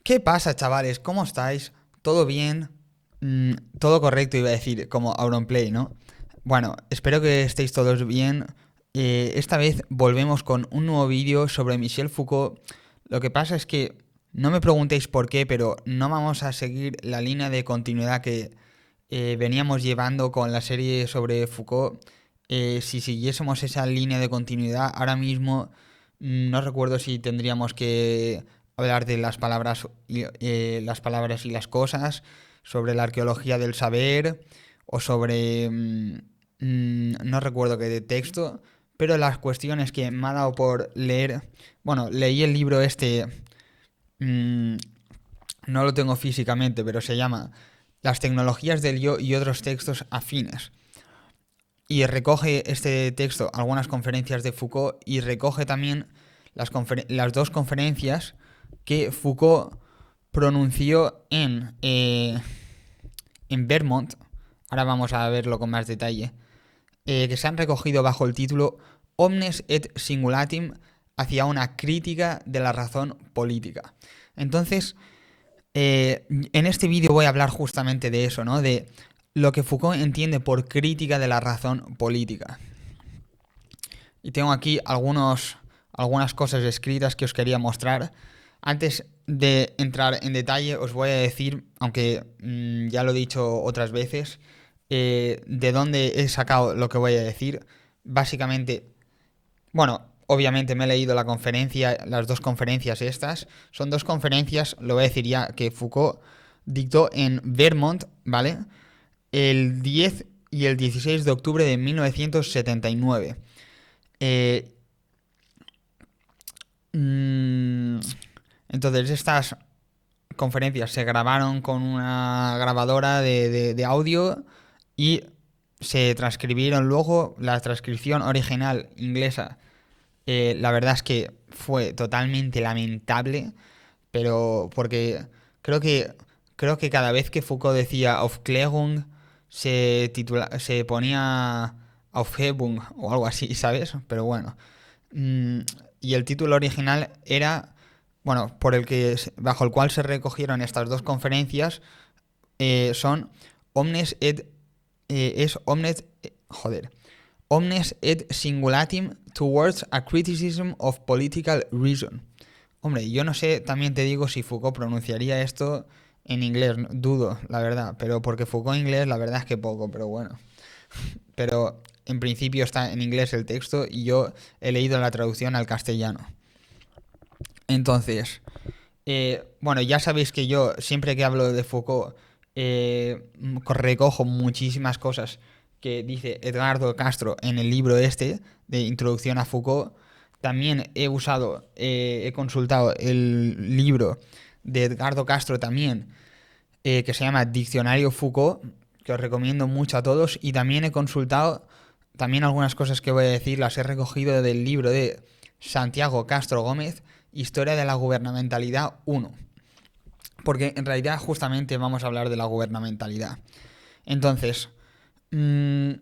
¿Qué pasa, chavales? ¿Cómo estáis? ¿Todo bien? Todo correcto, iba a decir, como Auronplay, ¿no? Bueno, espero que estéis todos bien. Esta vez volvemos con un nuevo vídeo sobre Michel Foucault. Lo que pasa es que no me preguntéis por qué, pero no vamos a seguir la línea de continuidad que veníamos llevando con la serie sobre Foucault. Si siguiésemos esa línea de continuidad, ahora mismo no recuerdo si tendríamos que hablar de las palabras y las cosas, sobre la arqueología del saber o sobre no recuerdo qué de texto, pero las cuestiones que me ha dado por leer, bueno, leí el libro este, mmm, no lo tengo físicamente, pero se llama Las tecnologías del yo y otros textos afines. Y recoge este texto algunas conferencias de Foucault y recoge también las dos conferencias que Foucault pronunció en Vermont. Ahora vamos a verlo con más detalle. Que se han recogido bajo el título Omnes et Singulatim hacia una crítica de la razón política. Entonces, en este vídeo voy a hablar justamente de eso, ¿no? De lo que Foucault entiende por crítica de la razón política. Y tengo aquí algunas cosas escritas que os quería mostrar. Antes de entrar en detalle, os voy a decir, aunque ya lo he dicho otras veces, de dónde he sacado lo que voy a decir. Básicamente, bueno, obviamente me he leído la conferencia, las dos conferencias estas. Son dos conferencias, lo voy a decir ya, que Foucault dictó en Vermont, ¿vale? El 10 y el 16 de octubre de 1979. Entonces estas conferencias se grabaron con una grabadora de audio y se transcribieron luego. La transcripción original inglesa, la verdad es que fue totalmente lamentable, pero porque creo que creo que cada vez que Foucault decía Aufklärung se ponía Aufhebung o algo así, ¿sabes? Pero bueno. Mm, y el título original era, bueno, bajo el cual se recogieron estas dos conferencias, son Omnes et es Omnes joder, Omnes et Singulatim towards a criticism of political reason. Hombre, yo no sé, también te digo si Foucault pronunciaría esto en inglés, dudo, la verdad, pero porque Foucault inglés la verdad es que poco, pero bueno. Pero en principio está en inglés el texto y yo he leído la traducción al castellano. Entonces, bueno, ya sabéis que yo siempre que hablo de Foucault recojo muchísimas cosas que dice Edgardo Castro en el libro este de Introducción a Foucault. También he consultado el libro de Edgardo Castro también, que se llama Diccionario Foucault, que os recomiendo mucho a todos. Y también he consultado, también algunas cosas que voy a decir las he recogido del libro de Santiago Castro Gómez, Historia de la Gubernamentalidad 1. Porque en realidad justamente vamos a hablar de la gubernamentalidad. Entonces, ¿qué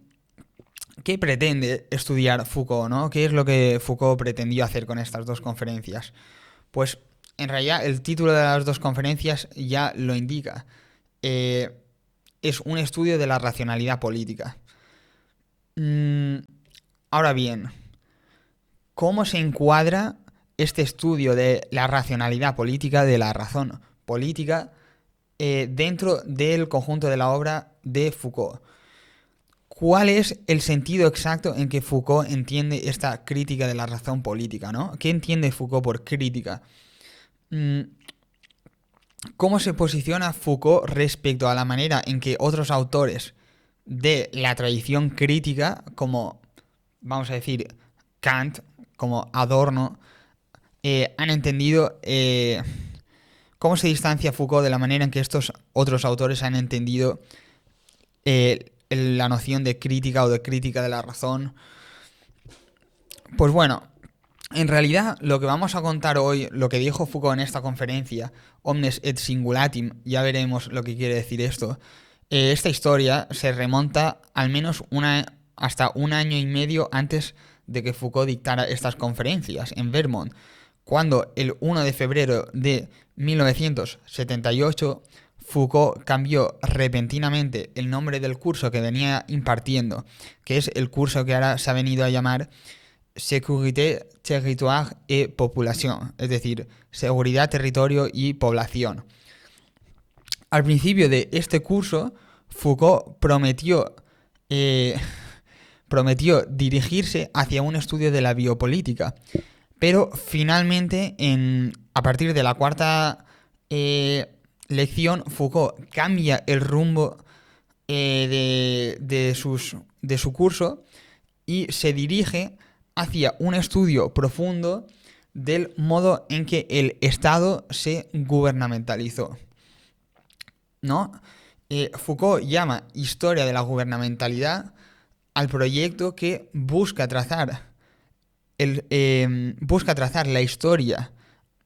pretende estudiar Foucault, no? ¿Qué es lo que Foucault pretendió hacer con estas dos conferencias? Pues en realidad el título de las dos conferencias ya lo indica. Es un estudio de la racionalidad política. Ahora bien, ¿cómo se encuadra este estudio de la racionalidad política, de la razón política, dentro del conjunto de la obra de Foucault? ¿Cuál es el sentido exacto en que Foucault entiende esta crítica de la razón política, ¿no? ¿Qué entiende Foucault por crítica? ¿Cómo se posiciona Foucault respecto a la manera en que otros autores de la tradición crítica, como, vamos a decir, Kant, como Adorno, han entendido? ¿Cómo se distancia Foucault de la manera en que estos otros autores han entendido la noción de crítica o de crítica de la razón? Pues bueno, en realidad lo que vamos a contar hoy, lo que dijo Foucault en esta conferencia, Omnes et Singulatim, ya veremos lo que quiere decir esto. Esta historia se remonta al menos hasta un año y medio antes de que Foucault dictara estas conferencias en Vermont, cuando el 1 de febrero de 1978 Foucault cambió repentinamente el nombre del curso que venía impartiendo, que es el curso que ahora se ha venido a llamar Sécurité, Territoire et Population, es decir, seguridad, territorio y población. Al principio de este curso, Foucault prometió dirigirse hacia un estudio de la biopolítica, pero finalmente, a partir de la cuarta lección, Foucault cambia el rumbo de su curso y se dirige hacia un estudio profundo del modo en que el Estado se gubernamentalizó, ¿no? Foucault llama historia de la gubernamentalidad al proyecto que busca trazar la historia.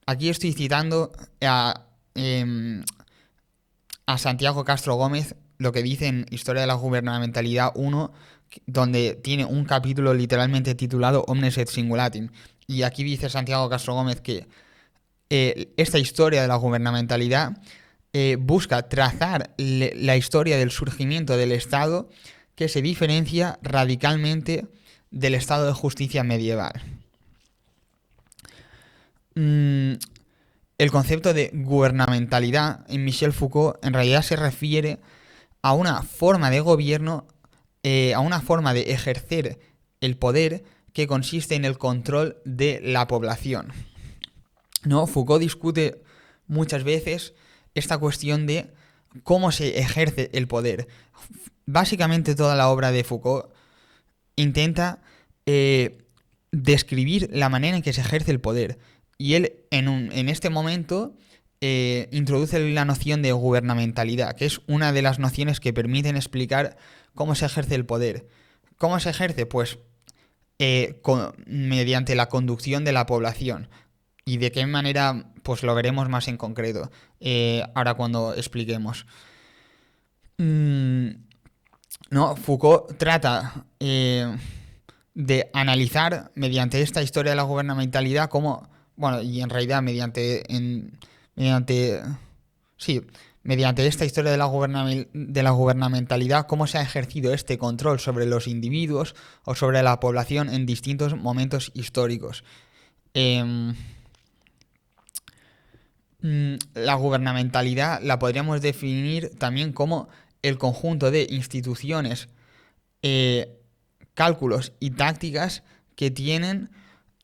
Aquí estoy citando a Santiago Castro Gómez, lo que dice en Historia de la Gubernamentalidad 1, donde tiene un capítulo literalmente titulado Omnes et Singulatim. Y aquí dice Santiago Castro Gómez que esta historia de la gubernamentalidad busca trazar la historia del surgimiento del Estado, que se diferencia radicalmente del estado de justicia medieval. El concepto de gubernamentalidad en Michel Foucault en realidad se refiere a una forma de gobierno, a una forma de ejercer el poder que consiste en el control de la población, ¿no? Foucault discute muchas veces esta cuestión de cómo se ejerce el poder. Básicamente toda la obra de Foucault intenta describir la manera en que se ejerce el poder. Y él en este momento introduce la noción de gubernamentalidad, que es una de las nociones que permiten explicar cómo se ejerce el poder. ¿Cómo se ejerce? Pues mediante la conducción de la población. ¿Y de qué manera? Pues lo veremos más en concreto ahora cuando expliquemos. No, Foucault trata de analizar mediante esta historia de la gubernamentalidad cómo, bueno, y en realidad mediante esta historia de la gubernamentalidad, cómo se ha ejercido este control sobre los individuos o sobre la población en distintos momentos históricos. La gubernamentalidad la podríamos definir también como el conjunto de instituciones, cálculos y tácticas que tienen,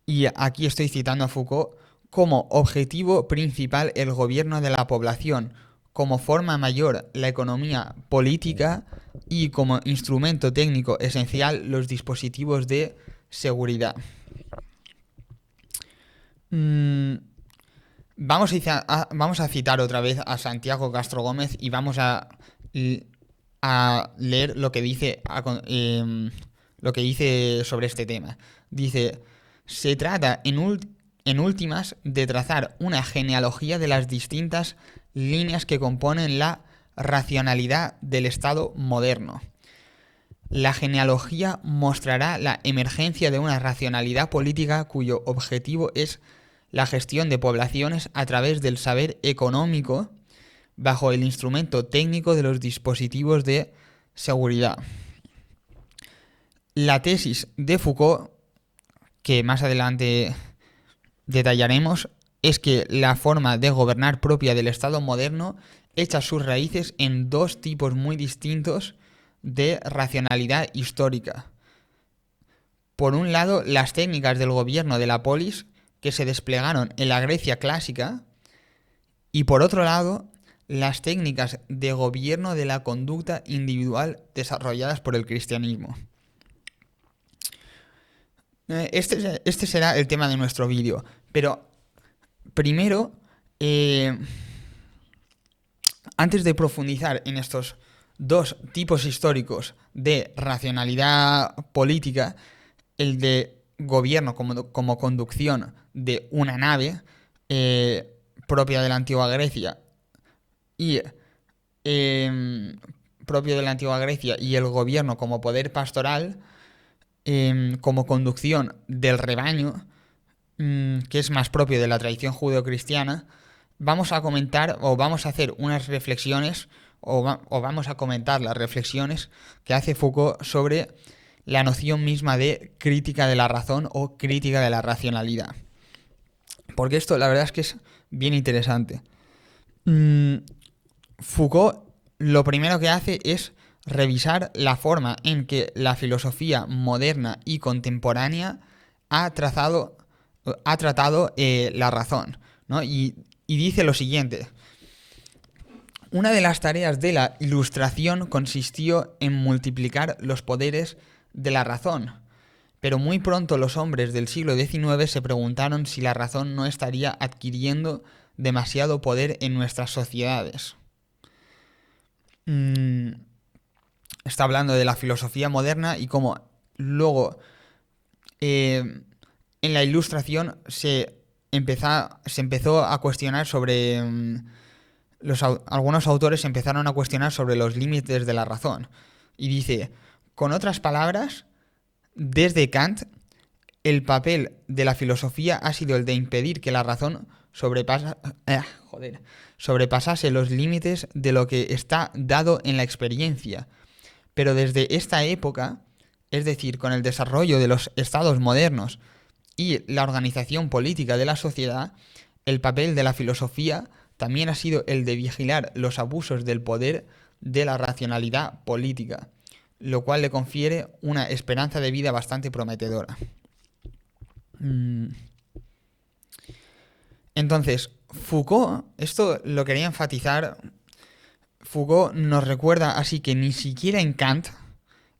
y aquí estoy citando a Foucault, como objetivo principal el gobierno de la población, como forma mayor la economía política y como instrumento técnico esencial los dispositivos de seguridad. Vamos a citar otra vez a Santiago Castro Gómez y vamos a leer lo que dice sobre este tema. Dice: se trata en últimas de trazar una genealogía de las distintas líneas que componen la racionalidad del Estado moderno. La genealogía mostrará la emergencia de una racionalidad política cuyo objetivo es la gestión de poblaciones a través del saber económico bajo el instrumento técnico de los dispositivos de seguridad. La tesis de Foucault, que más adelante detallaremos, es que la forma de gobernar propia del Estado moderno echa sus raíces en dos tipos muy distintos de racionalidad histórica. Por un lado, las técnicas del gobierno de la polis que se desplegaron en la Grecia clásica, y por otro lado, las técnicas de gobierno de la conducta individual desarrolladas por el cristianismo. Este será el tema de nuestro vídeo, pero primero, antes de profundizar en estos dos tipos históricos de racionalidad política, el de gobierno como conducción de una nave propia de la antigua Grecia y el gobierno como poder pastoral, como conducción del rebaño, que es más propio de la tradición judeocristiana, vamos a comentar o vamos a hacer unas reflexiones o vamos a comentar las reflexiones que hace Foucault sobre la noción misma de crítica de la razón o crítica de la racionalidad. Porque esto la verdad es que es bien interesante. Foucault lo primero que hace es revisar la forma en que la filosofía moderna y contemporánea ha tratado la razón, ¿no? Y dice lo siguiente: una de las tareas de la Ilustración consistió en multiplicar los poderes de la razón, pero muy pronto los hombres del siglo XIX se preguntaron si la razón no estaría adquiriendo demasiado poder en nuestras sociedades. Está hablando de la filosofía moderna y cómo luego en la Ilustración se empezó a cuestionar sobre algunos autores empezaron a cuestionar sobre los límites de la razón. Y dice, con otras palabras, desde Kant, el papel de la filosofía ha sido el de impedir que la razón sobrepasase los límites de lo que está dado en la experiencia. Pero desde esta época, es decir, con el desarrollo de los estados modernos y la organización política de la sociedad, el papel de la filosofía también ha sido el de vigilar los abusos del poder de la racionalidad política, lo cual le confiere una esperanza de vida bastante prometedora. Entonces, Foucault, esto lo quería enfatizar, Foucault nos recuerda así que ni siquiera en Kant,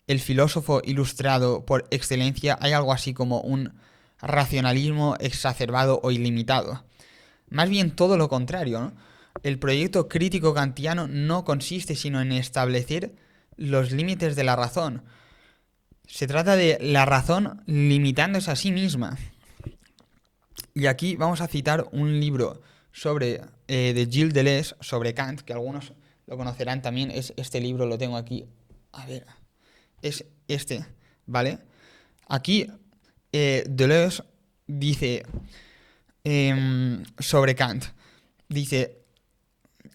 el filósofo ilustrado por excelencia, hay algo así como un racionalismo exacerbado o ilimitado. Más bien todo lo contrario, ¿no? El proyecto crítico kantiano no consiste sino en establecer los límites de la razón. Se trata de la razón limitándose a sí misma. Y aquí vamos a citar un libro de Gilles Deleuze sobre Kant, que algunos lo conocerán también. Es este libro, lo tengo aquí. A ver, es este, ¿vale? Aquí Deleuze dice sobre Kant, dice,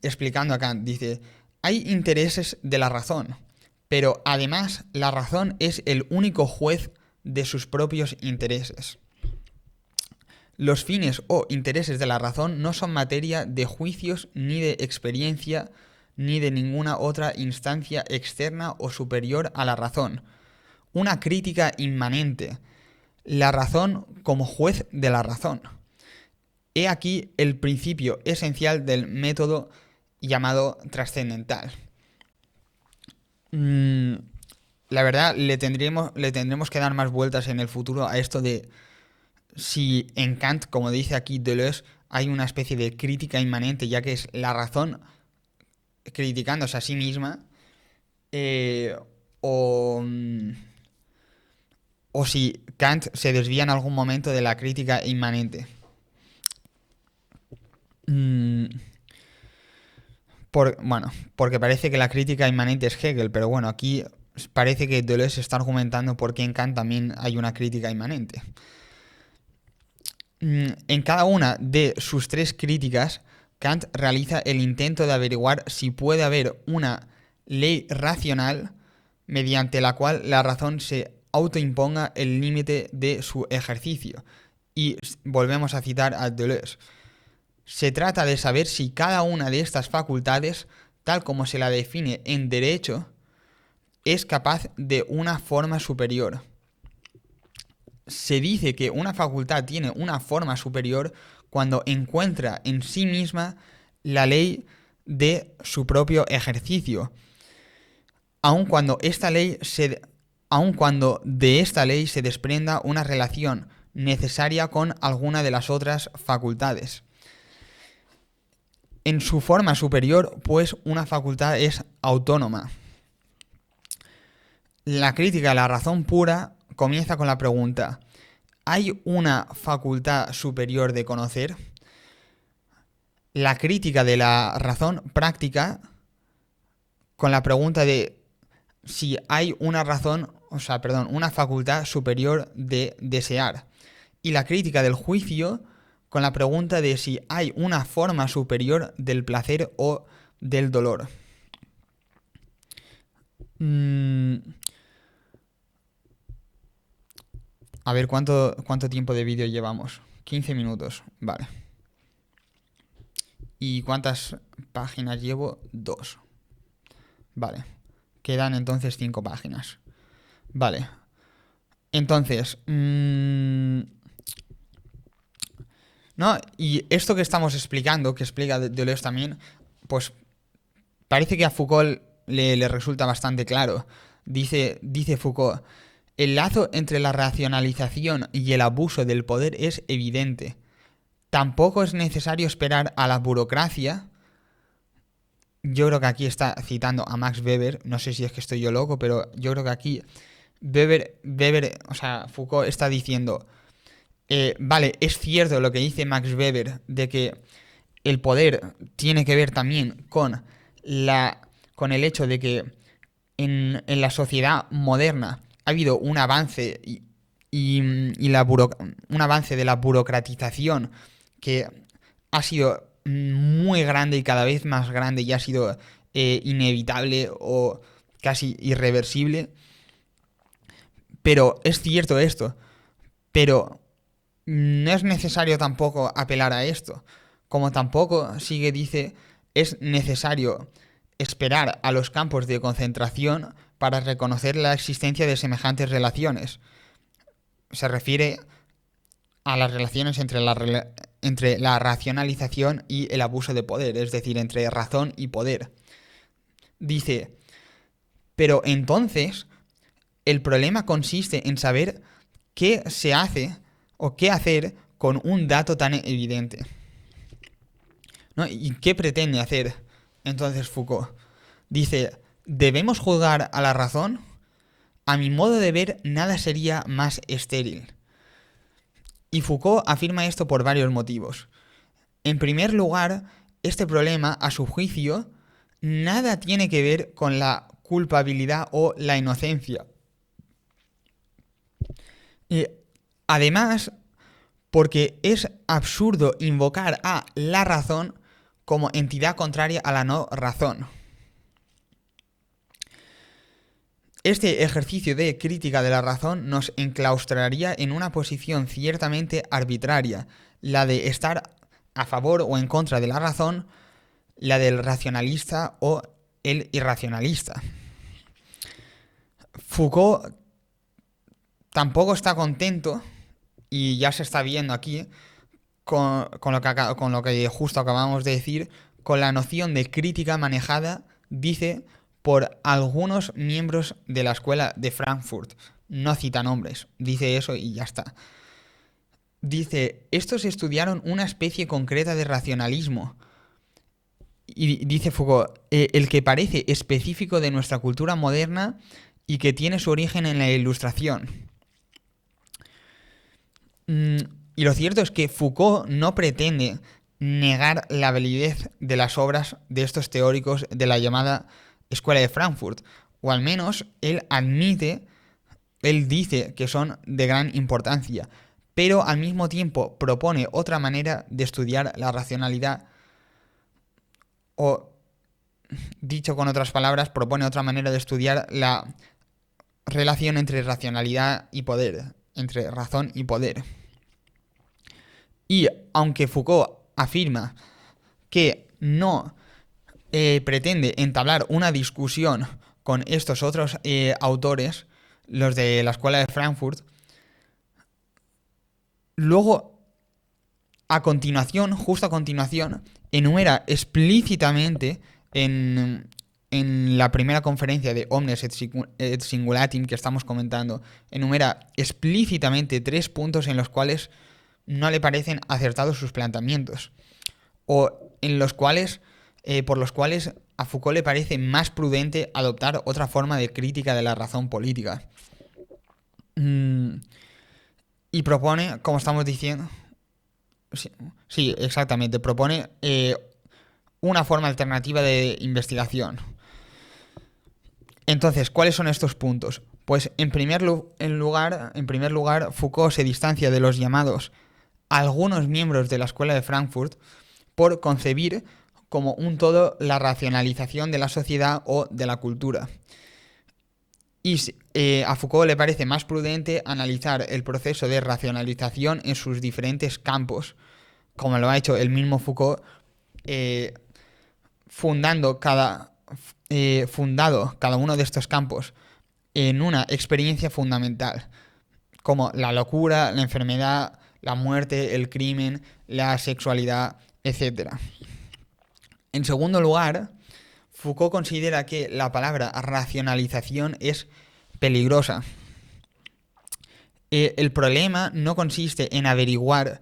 explicando a Kant, dice, hay intereses de la razón, pero además la razón es el único juez de sus propios intereses. Los fines o intereses de la razón no son materia de juicios ni de experiencia ni de ninguna otra instancia externa o superior a la razón. Una crítica inmanente. La razón como juez de la razón. He aquí el principio esencial del método llamado trascendental. La verdad, le tendremos que dar más vueltas en el futuro a esto de si en Kant, como dice aquí Deleuze, hay una especie de crítica inmanente, ya que es la razón criticándose a sí misma, o si Kant se desvía en algún momento de la crítica inmanente. Porque parece que la crítica inmanente es Hegel, pero bueno, aquí parece que Deleuze está argumentando por qué en Kant también hay una crítica inmanente. En cada una de sus tres críticas, Kant realiza el intento de averiguar si puede haber una ley racional mediante la cual la razón se autoimponga el límite de su ejercicio. Y volvemos a citar a Deleuze. Se trata de saber si cada una de estas facultades, tal como se la define en derecho, es capaz de una forma superior. Se dice que una facultad tiene una forma superior cuando encuentra en sí misma la ley de su propio ejercicio, aun cuando de esta ley se desprenda una relación necesaria con alguna de las otras facultades. En su forma superior, pues, una facultad es autónoma. La crítica a la razón pura comienza con la pregunta: ¿hay una facultad superior de conocer? La crítica de la razón práctica con la pregunta de si hay una facultad superior de desear. y la crítica del juicio con la pregunta de si hay una forma superior del placer o del dolor. A ver, ¿cuánto tiempo de vídeo llevamos? 15 minutos, vale. ¿Y cuántas páginas llevo? 2. Vale. Quedan entonces 5 páginas. Vale. Entonces, ¿no? Y esto que estamos explicando, que explica Deleuze también, pues parece que a Foucault le resulta bastante claro. Dice Foucault, el lazo entre la racionalización y el abuso del poder es evidente. Tampoco es necesario esperar a la burocracia. Yo creo que aquí está citando a Max Weber, no sé si es que estoy yo loco, pero yo creo que aquí Foucault está diciendo, vale, es cierto lo que dice Max Weber de que el poder tiene que ver también con el hecho de que en la sociedad moderna ha habido un avance un avance de la burocratización que ha sido muy grande y cada vez más grande y ha sido inevitable o casi irreversible. Pero es cierto esto. Pero no es necesario tampoco apelar a esto. Como tampoco, dice, es necesario esperar a los campos de concentración para reconocer la existencia de semejantes relaciones. Se refiere a las relaciones entre la racionalización y el abuso de poder, es decir, entre razón y poder. Dice, pero entonces el problema consiste en saber qué se hace o qué hacer con un dato tan evidente, ¿no? ¿Y qué pretende hacer entonces Foucault? Dice, ¿debemos juzgar a la razón? A mi modo de ver, nada sería más estéril. Y Foucault afirma esto por varios motivos. En primer lugar, este problema, a su juicio, nada tiene que ver con la culpabilidad o la inocencia. Y además, porque es absurdo invocar a la razón como entidad contraria a la no razón. Este ejercicio de crítica de la razón nos enclaustraría en una posición ciertamente arbitraria, la de estar a favor o en contra de la razón, la del racionalista o el irracionalista. Foucault tampoco está contento, y ya se está viendo aquí, con lo que justo acabamos de decir, con la noción de crítica manejada, dice, por algunos miembros de la escuela de Frankfurt. No cita nombres, dice eso y ya está. Dice, estos estudiaron una especie concreta de racionalismo. Y dice Foucault, el que parece específico de nuestra cultura moderna y que tiene su origen en la Ilustración. Y lo cierto es que Foucault no pretende negar la validez de las obras de estos teóricos de la llamada Escuela de Frankfurt, o al menos él dice que son de gran importancia, pero al mismo tiempo propone otra manera de estudiar la racionalidad, o dicho con otras palabras, propone otra manera de estudiar la relación entre racionalidad y poder, entre razón y poder. Y aunque Foucault afirma que no pretende entablar una discusión con estos otros autores, los de la Escuela de Frankfurt, luego, justo a continuación, enumera explícitamente en la primera conferencia de Omnes et Singulatim que estamos comentando, enumera explícitamente 3 puntos en los cuales no le parecen acertados sus planteamientos, o en los cuales por los cuales a Foucault le parece más prudente adoptar otra forma de crítica de la razón política. Y propone, como estamos diciendo, sí, exactamente, propone una forma alternativa de investigación. Entonces, ¿cuáles son estos puntos? Pues en primer lugar, Foucault se distancia de los llamados algunos miembros de la Escuela de Frankfurt por concebir como un todo la racionalización de la sociedad o de la cultura. Y a Foucault le parece más prudente analizar el proceso de racionalización en sus diferentes campos, como lo ha hecho el mismo Foucault, eh, fundado cada uno de estos campos en una experiencia fundamental, como la locura, la enfermedad, la muerte, el crimen, la sexualidad, etc. En segundo lugar, Foucault considera que la palabra racionalización es peligrosa. El problema no consiste en averiguar,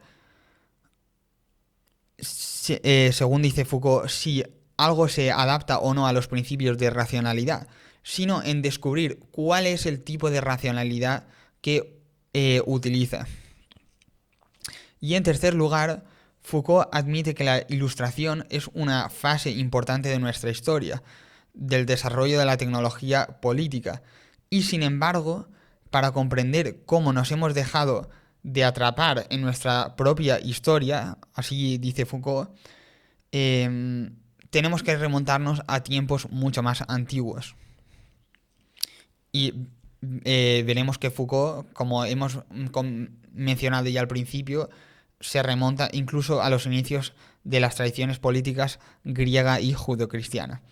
según dice Foucault, si algo se adapta o no a los principios de racionalidad, sino en descubrir cuál es el tipo de racionalidad que utiliza. Y en tercer lugar, Foucault admite que la ilustración es una fase importante de nuestra historia, del desarrollo de la tecnología política, y sin embargo, para comprender cómo nos hemos dejado de atrapar en nuestra propia historia, así dice Foucault, tenemos que remontarnos a tiempos mucho más antiguos. Y veremos que Foucault, como hemos mencionado ya al principio, se remonta incluso a los inicios de las tradiciones políticas griega y judeocristiana.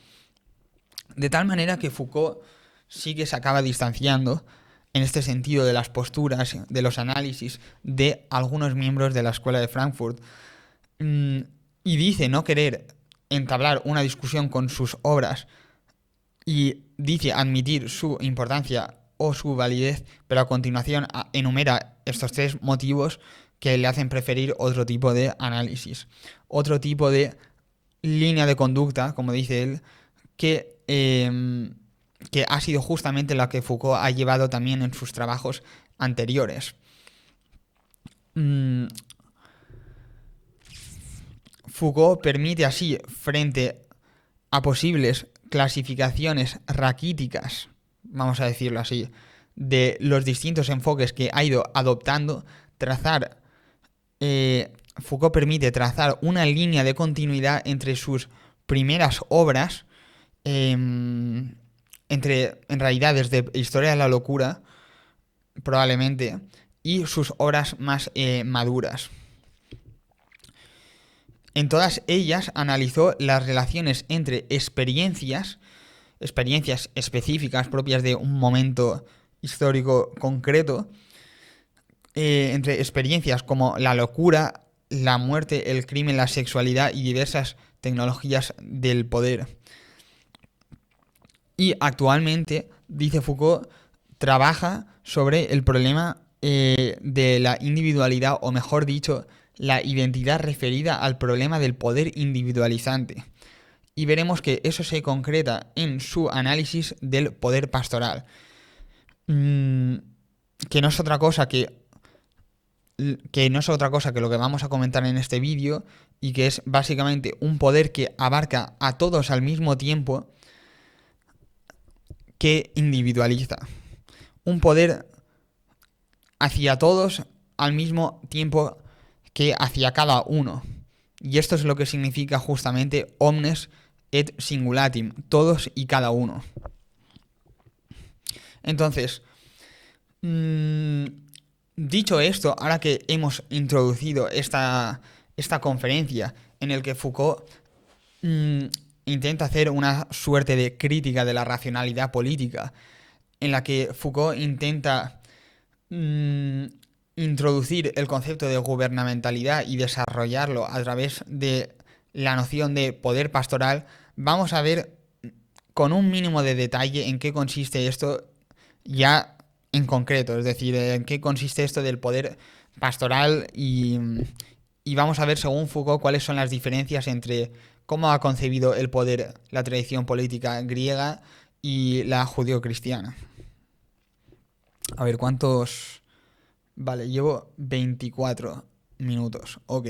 De tal manera que Foucault sí que se acaba distanciando en este sentido de las posturas, de los análisis de algunos miembros de la Escuela de Frankfurt, y dice no querer entablar una discusión con sus obras y dice admitir su importancia o su validez, pero a continuación enumera estos tres motivos que le hacen preferir otro tipo de análisis, otro tipo de línea de conducta, como dice él, que ha sido justamente la que Foucault ha llevado también en sus trabajos anteriores. Foucault permite así, frente a posibles clasificaciones raquíticas, vamos a decirlo así, de los distintos enfoques que ha ido adoptando, Foucault permite trazar una línea de continuidad entre sus primeras obras, en realidad desde Historia de la Locura, probablemente, y sus obras más maduras. En todas ellas analizó las relaciones entre experiencias específicas propias de un momento histórico concreto, entre experiencias como la locura, la muerte, el crimen, la sexualidad y diversas tecnologías del poder. Y actualmente, dice Foucault, trabaja sobre el problema de la individualidad, o mejor dicho, la identidad referida al problema del poder individualizante. Y veremos que eso se concreta en su análisis del poder pastoral, que no es otra cosa que lo que vamos a comentar en este vídeo, y que es básicamente un poder que abarca a todos al mismo tiempo, que individualiza. Un poder hacia todos al mismo tiempo que hacia cada uno. Y esto es lo que significa justamente omnes et singulatim, todos y cada uno. Entonces, dicho esto, ahora que hemos introducido esta conferencia en el que Foucault intenta hacer una suerte de crítica de la racionalidad política, en la que Foucault intenta introducir el concepto de gubernamentalidad y desarrollarlo a través de la noción de poder pastoral, vamos a ver con un mínimo de detalle en qué consiste esto ya en concreto, es decir, en qué consiste esto del poder pastoral, y vamos a ver según Foucault cuáles son las diferencias entre cómo ha concebido el poder la tradición política griega y la judeocristiana. A ver, ¿cuántos? Vale, llevo 24 minutos. Ok.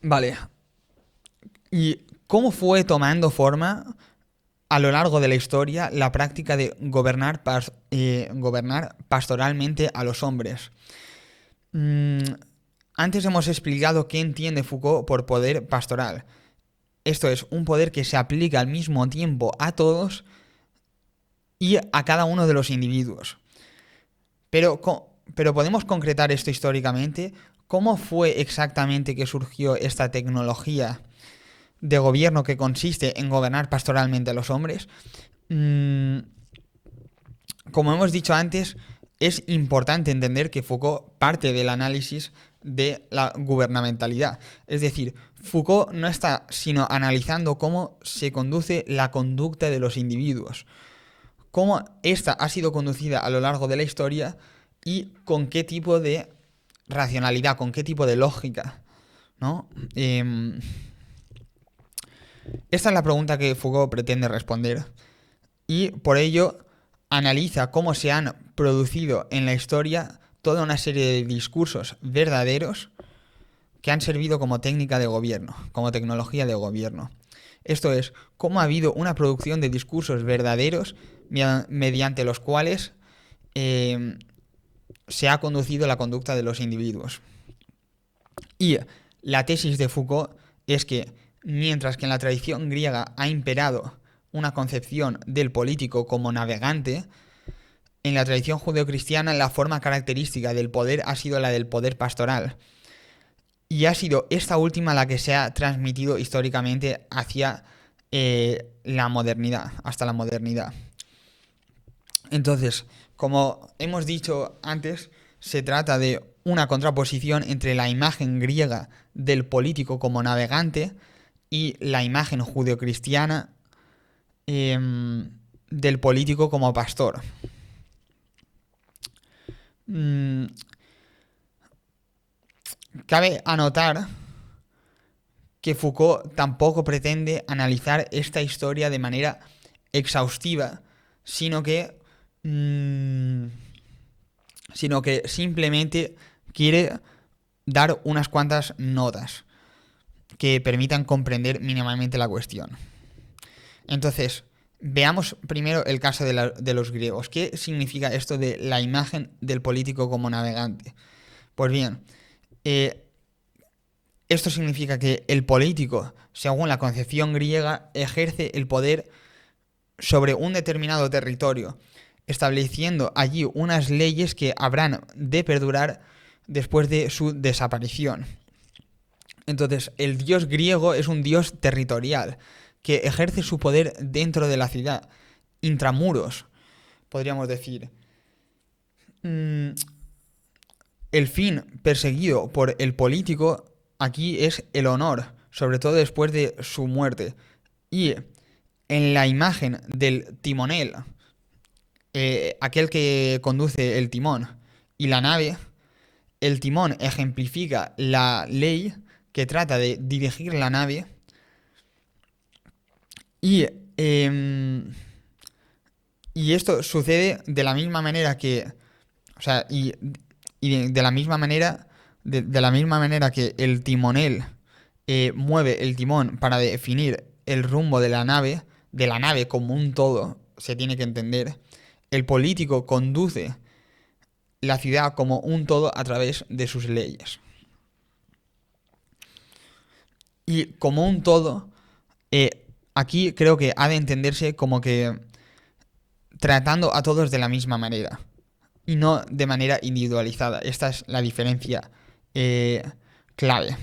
Vale. ¿Y cómo fue tomando forma a lo largo de la historia la práctica de gobernar pastoralmente a los hombres. Antes hemos explicado qué entiende Foucault por poder pastoral. Esto es, un poder que se aplica al mismo tiempo a todos y a cada uno de los individuos. Pero podemos concretar esto históricamente. ¿Cómo fue exactamente que surgió esta tecnología de gobierno que consiste en gobernar pastoralmente a los hombres? Como hemos dicho antes, es importante entender que Foucault parte del análisis de la gubernamentalidad. Es decir, Foucault no está sino analizando cómo se conduce la conducta de los individuos, cómo ésta ha sido conducida a lo largo de la historia y con qué tipo de racionalidad, con qué tipo de lógica, ¿no? Esta es la pregunta que Foucault pretende responder y por ello analiza cómo se han producido en la historia toda una serie de discursos verdaderos que han servido como técnica de gobierno, como tecnología de gobierno. Esto es, cómo ha habido una producción de discursos verdaderos mediante los cuales se ha conducido la conducta de los individuos. Y la tesis de Foucault es que, mientras que en la tradición griega ha imperado una concepción del político como navegante, en la tradición judeocristiana la forma característica del poder ha sido la del poder pastoral. Y ha sido esta última la que se ha transmitido históricamente hacia la modernidad, hasta la modernidad. Entonces, como hemos dicho antes, se trata de una contraposición entre la imagen griega del político como navegante y la imagen judeocristiana del político como pastor. Cabe anotar que Foucault tampoco pretende analizar esta historia de manera exhaustiva, sino que simplemente quiere dar unas cuantas notas que permitan comprender mínimamente la cuestión. Entonces, veamos primero el caso de los griegos. ¿Qué significa esto de la imagen del político como navegante? Pues bien, esto significa que el político, según la concepción griega, ejerce el poder sobre un determinado territorio, estableciendo allí unas leyes que habrán de perdurar después de su desaparición. Entonces, el dios griego es un dios territorial, que ejerce su poder dentro de la ciudad, intramuros, podríamos decir. El fin perseguido por el político aquí es el honor, sobre todo después de su muerte. Y en la imagen del timonel, aquel que conduce el timón y la nave, el timón ejemplifica la ley que trata de dirigir la nave y esto sucede de la misma manera que, o sea, de la misma manera, de la misma manera que el timonel mueve el timón para definir el rumbo de la nave como un todo, se tiene que entender. El político conduce la ciudad como un todo a través de sus leyes. Y como un todo, aquí creo que ha de entenderse como que tratando a todos de la misma manera y no de manera individualizada. Esta es la diferencia clave.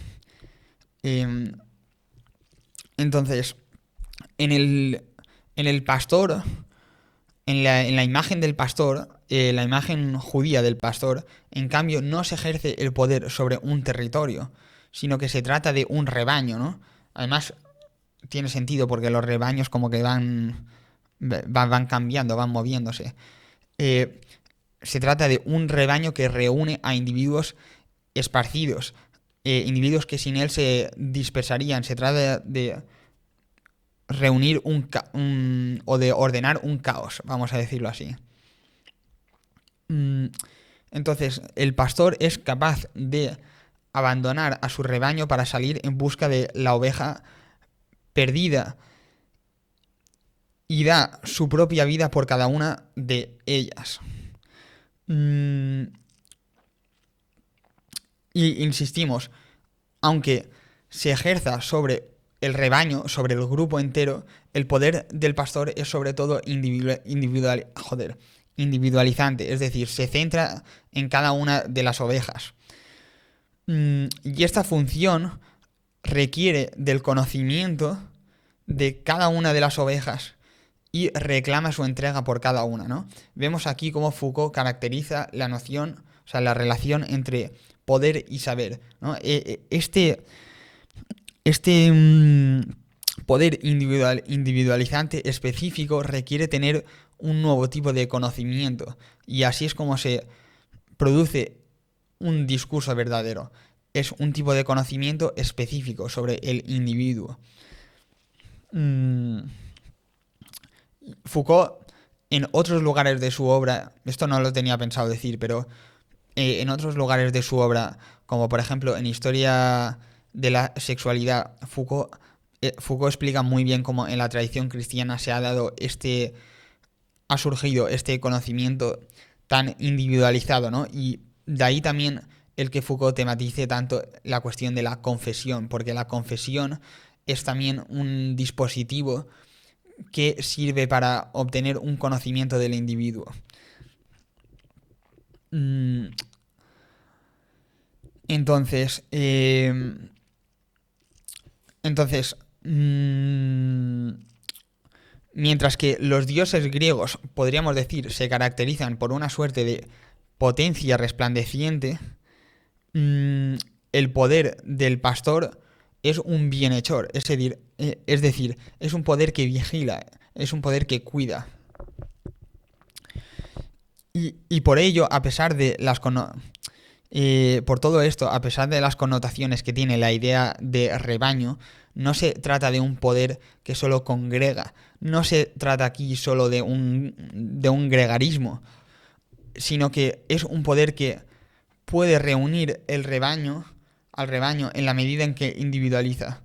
Entonces, en el pastor, en la imagen del pastor, la imagen judía del pastor, en cambio, no se ejerce el poder sobre un territorio, sino que se trata de un rebaño, ¿no? Además, tiene sentido porque los rebaños como que van cambiando, van moviéndose. Se trata de un rebaño que reúne a individuos esparcidos, individuos que sin él se dispersarían. Se trata de reunir o de ordenar un caos, vamos a decirlo así. Entonces, el pastor es capaz de abandonar a su rebaño para salir en busca de la oveja perdida. y da su propia vida por cada una de ellas. Y insistimos, aunque se ejerza sobre el rebaño, sobre el grupo entero, el poder del pastor es sobre todo individualizante, es decir, se centra en cada una de las ovejas. Y esta función requiere del conocimiento de cada una de las ovejas y reclama su entrega por cada una, ¿no? Vemos aquí cómo Foucault caracteriza la noción, o sea, la relación entre poder y saber, ¿no? Este poder individualizante específico requiere tener un nuevo tipo de conocimiento y así es como se produce un discurso verdadero. Es un tipo de conocimiento específico sobre el individuo. Foucault, en otros lugares de su obra, esto no lo tenía pensado decir, pero en otros lugares de su obra, como por ejemplo en Historia de la Sexualidad, Foucault explica muy bien cómo en la tradición cristiana se ha dado ha surgido este conocimiento tan individualizado, ¿no? Y de ahí también el que Foucault tematice tanto la cuestión de la confesión, porque la confesión es también un dispositivo que sirve para obtener un conocimiento del individuo. Entonces, entonces, mientras que los dioses griegos, podríamos decir, se caracterizan por una suerte de potencia resplandeciente, el poder del pastor es un bienhechor, es decir, es un poder que vigila, es un poder que cuida. Y por ello, a pesar de por todo esto, a pesar de las connotaciones que tiene la idea de rebaño, no se trata de un poder que solo congrega, no se trata aquí solo de un gregarismo, sino que es un poder que puede reunir al rebaño en la medida en que individualiza.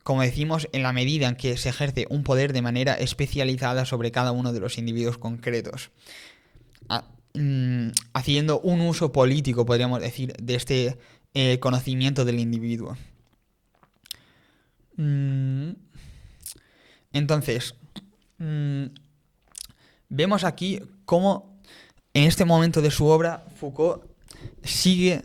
Como decimos, en la medida en que se ejerce un poder de manera especializada sobre cada uno de los individuos concretos. Haciendo un uso político, podríamos decir, de este conocimiento del individuo. Entonces, vemos aquí cómo en este momento de su obra Foucault sigue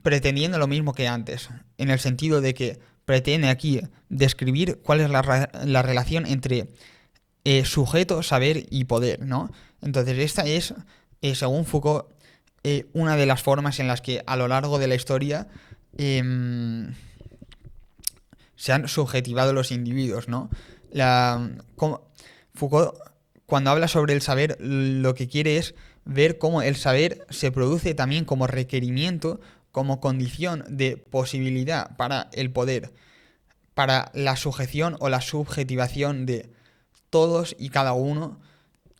pretendiendo lo mismo que antes, en el sentido de que pretende aquí describir cuál es la relación entre sujeto, saber y poder, ¿no? Entonces esta es, según Foucault, una de las formas en las que a lo largo de la historia se han subjetivado los individuos, ¿no? Foucault, cuando habla sobre el saber, lo que quiere es ver cómo el saber se produce también como requerimiento, como condición de posibilidad para el poder, para la sujeción o la subjetivación de todos y cada uno,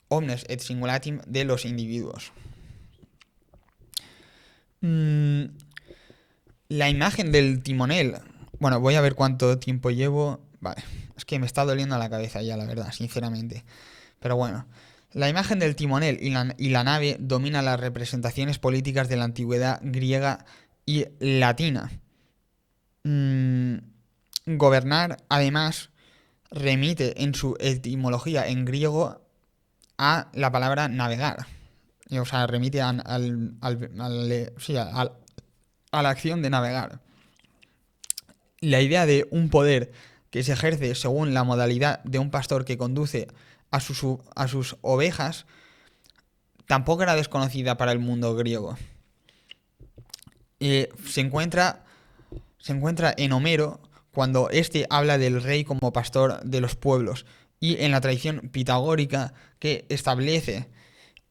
omnes et singulatim, de los individuos. La imagen del timonel. Bueno, voy a ver cuánto tiempo llevo. Vale, es que me está doliendo la cabeza ya, la verdad, sinceramente. Pero bueno, la imagen del timonel y la nave domina las representaciones políticas de la antigüedad griega y latina. Gobernar, además, remite en su etimología en griego a la palabra navegar. O sea, remite a la acción de navegar. La idea de un poder que se ejerce según la modalidad de un pastor que conduce a sus ovejas tampoco era desconocida para el mundo griego. Se encuentra en Homero cuando éste habla del rey como pastor de los pueblos y en la tradición pitagórica que establece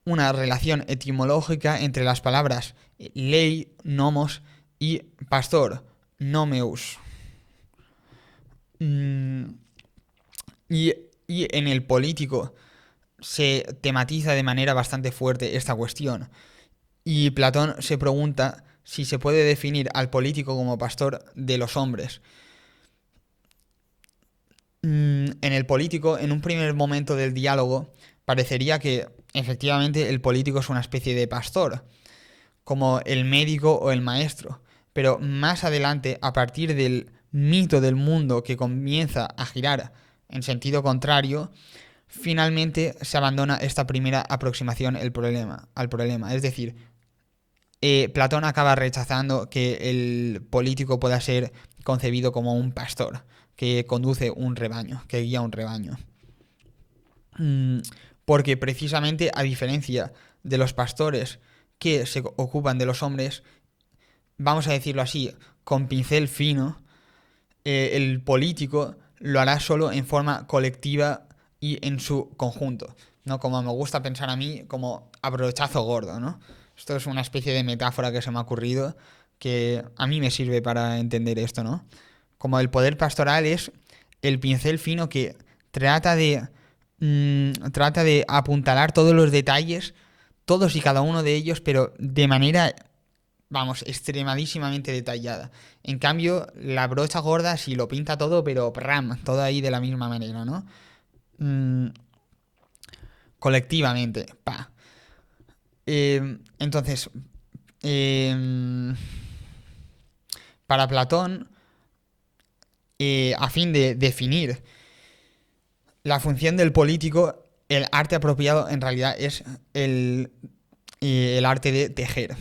una relación etimológica entre las palabras ley, nomos y pastor, nomeus. Y en el político se tematiza de manera bastante fuerte esta cuestión. Y Platón se pregunta si se puede definir al político como pastor de los hombres. En el político, en un primer momento del diálogo, parecería que efectivamente el político es una especie de pastor, como el médico o el maestro. Pero más adelante, a partir del mito del mundo que comienza a girar en sentido contrario, finalmente se abandona esta primera aproximación al problema. Es decir, Platón acaba rechazando que el político pueda ser concebido como un pastor que conduce un rebaño, que guía un rebaño. Mm, Porque precisamente a diferencia de los pastores que se ocupan de los hombres, vamos a decirlo así, con pincel fino, el político lo hará solo en forma colectiva y en su conjunto, ¿no? Como me gusta pensar a mí, como a brochazo gordo, ¿no? Esto es una especie de metáfora que se me ha ocurrido que a mí me sirve para entender esto, ¿no? Como el poder pastoral es el pincel fino que trata de trata de apuntalar todos los detalles, todos y cada uno de ellos, pero de manera, vamos, extremadísimamente detallada. En cambio, la brocha gorda sí lo pinta todo, pero ram, todo ahí de la misma manera, ¿no? Mm, Colectivamente, pa. Entonces, eh, para Platón, a fin de definir la función del político, el arte apropiado en realidad es el arte de tejer.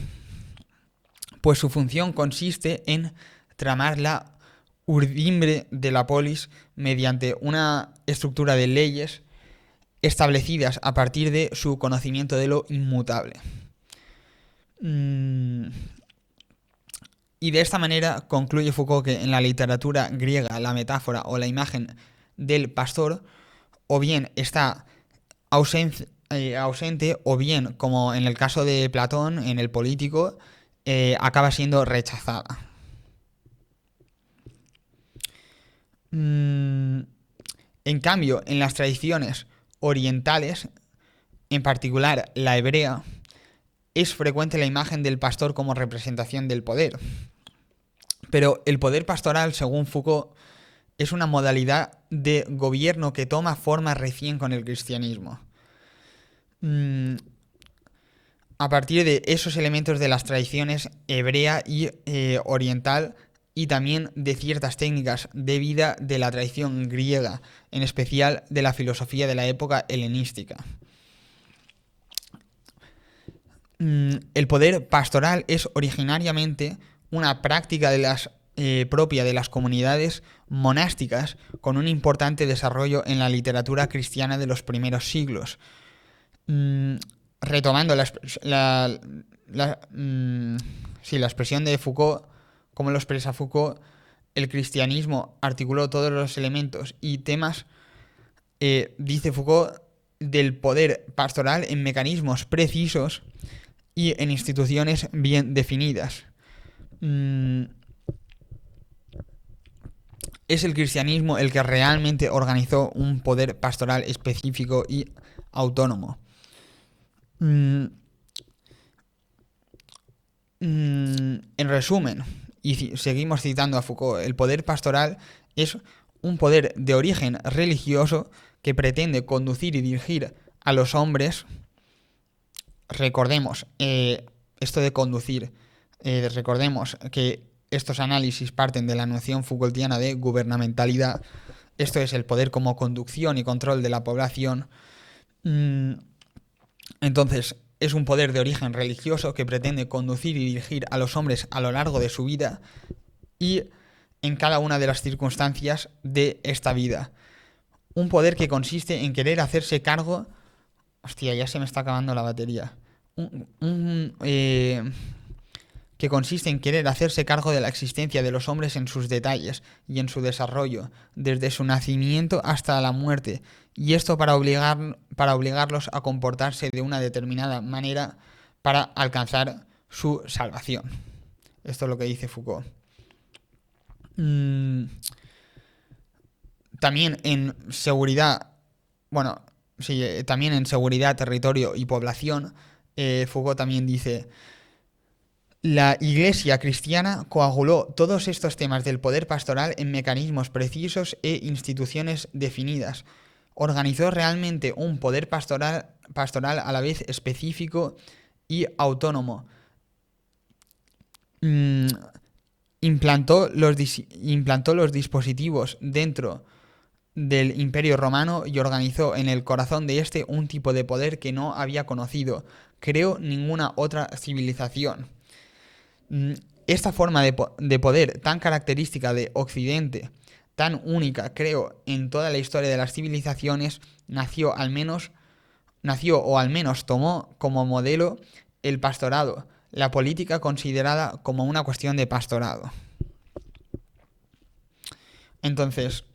Pues su función consiste en tramar la urdimbre de la polis mediante una estructura de leyes establecidas a partir de su conocimiento de lo inmutable. Mm, Y de esta manera concluye Foucault que en la literatura griega la metáfora o la imagen del pastor o bien está ausente o bien, como en el caso de Platón, en el político, acaba siendo rechazada. Mm, En cambio, en las tradiciones orientales, en particular la hebrea, es frecuente la imagen del pastor como representación del poder. Pero el poder pastoral, según Foucault, es una modalidad de gobierno que toma forma recién con el cristianismo. Mm, a partir de esos elementos de las tradiciones hebrea y oriental y también de ciertas técnicas de vida de la tradición griega, en especial de la filosofía de la época helenística. El poder pastoral es originariamente una práctica propia de las comunidades monásticas con un importante desarrollo en la literatura cristiana de los primeros siglos. Mm, Retomando sí, la expresión de Foucault, como lo expresa Foucault, el cristianismo articuló todos los elementos y temas, dice Foucault, del poder pastoral en mecanismos precisos y en instituciones bien definidas. Mm, es el cristianismo el que realmente organizó un poder pastoral específico y autónomo. Mm, en resumen, y seguimos citando a Foucault, el poder pastoral es un poder de origen religioso que pretende conducir y dirigir a los hombres. Recordemos, esto de conducir, recordemos que estos análisis parten de la noción Foucaultiana de gubernamentalidad. Esto es el poder como conducción y control de la población. Mm, Entonces, es un poder de origen religioso que pretende conducir y dirigir a los hombres a lo largo de su vida y en cada una de las circunstancias de esta vida. Un poder que consiste en querer hacerse cargo. Hostia, ya se me está acabando la batería. Que consiste en querer hacerse cargo de la existencia de los hombres en sus detalles y en su desarrollo, desde su nacimiento hasta la muerte, y esto para obligarlos a comportarse de una determinada manera para alcanzar su salvación. Esto es lo que dice Foucault. Mm, También en seguridad, bueno, sí, también en seguridad, territorio y población, Foucault también dice: La Iglesia cristiana coaguló todos estos temas del poder pastoral en mecanismos precisos e instituciones definidas. Organizó realmente un poder pastoral a la vez específico y autónomo. Mm, implantó los dispositivos dentro del Imperio Romano y organizó en el corazón de este un tipo de poder que no había conocido, creo, ninguna otra civilización. Esta forma de poder tan característica de Occidente, tan única, creo, en toda la historia de las civilizaciones, nació o al menos tomó como modelo el pastorado, la política considerada como una cuestión de pastorado. Entonces,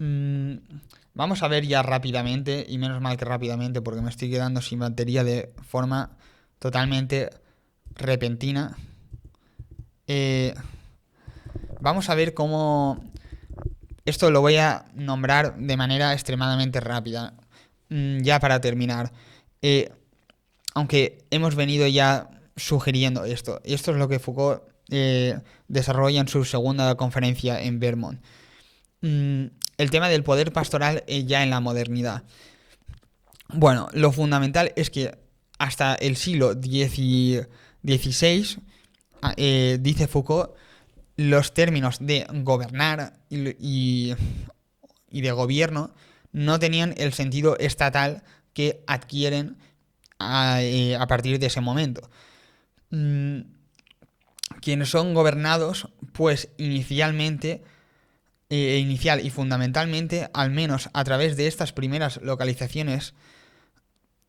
vamos a ver ya rápidamente, y menos mal que rápidamente porque me estoy quedando sin batería de forma totalmente repentina. Vamos a ver cómo... Esto lo voy a nombrar de manera extremadamente rápida, ya para terminar. Aunque hemos venido ya sugiriendo esto. Y esto es lo que Foucault desarrolla en su segunda conferencia en Vermont. El tema del poder pastoral ya en la modernidad. Bueno, lo fundamental es que hasta el siglo XVI, dice Foucault, los términos de gobernar y de gobierno no tenían el sentido estatal que adquieren a partir de ese momento. Quienes son gobernados, pues inicial y fundamentalmente, al menos a través de estas primeras localizaciones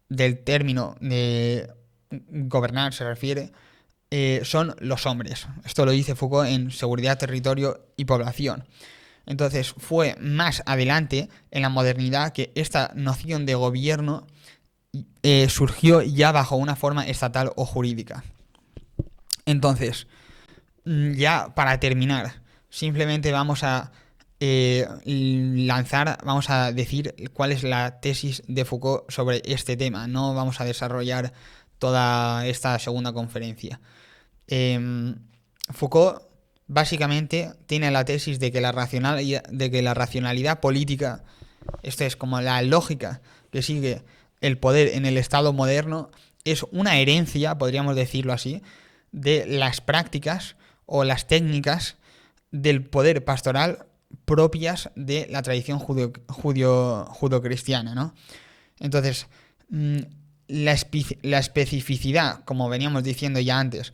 del término de gobernar se refiere, son los hombres. Esto lo dice Foucault en Seguridad, Territorio y Población. Entonces fue más adelante, en la modernidad, que esta noción de gobierno surgió ya bajo una forma estatal o jurídica. Entonces, ya para terminar, simplemente vamos a vamos a decir cuál es la tesis de Foucault sobre este tema. No vamos a desarrollar toda esta segunda conferencia. Foucault básicamente tiene la tesis de que la racionalidad política, esto es como la lógica que sigue el poder en el Estado moderno, es una herencia, podríamos decirlo así, de las prácticas o las técnicas del poder pastoral propias de la tradición judio-cristiana, ¿no? Entonces, la especificidad, como veníamos diciendo ya antes,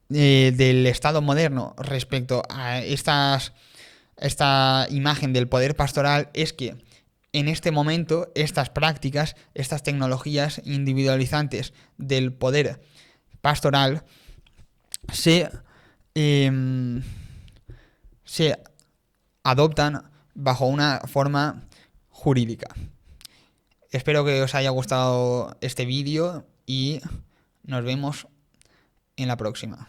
del Estado moderno respecto a esta imagen del poder pastoral es que en este momento estas prácticas, estas tecnologías individualizantes del poder pastoral se adoptan bajo una forma jurídica. Espero que os haya gustado este vídeo y nos vemos en la próxima.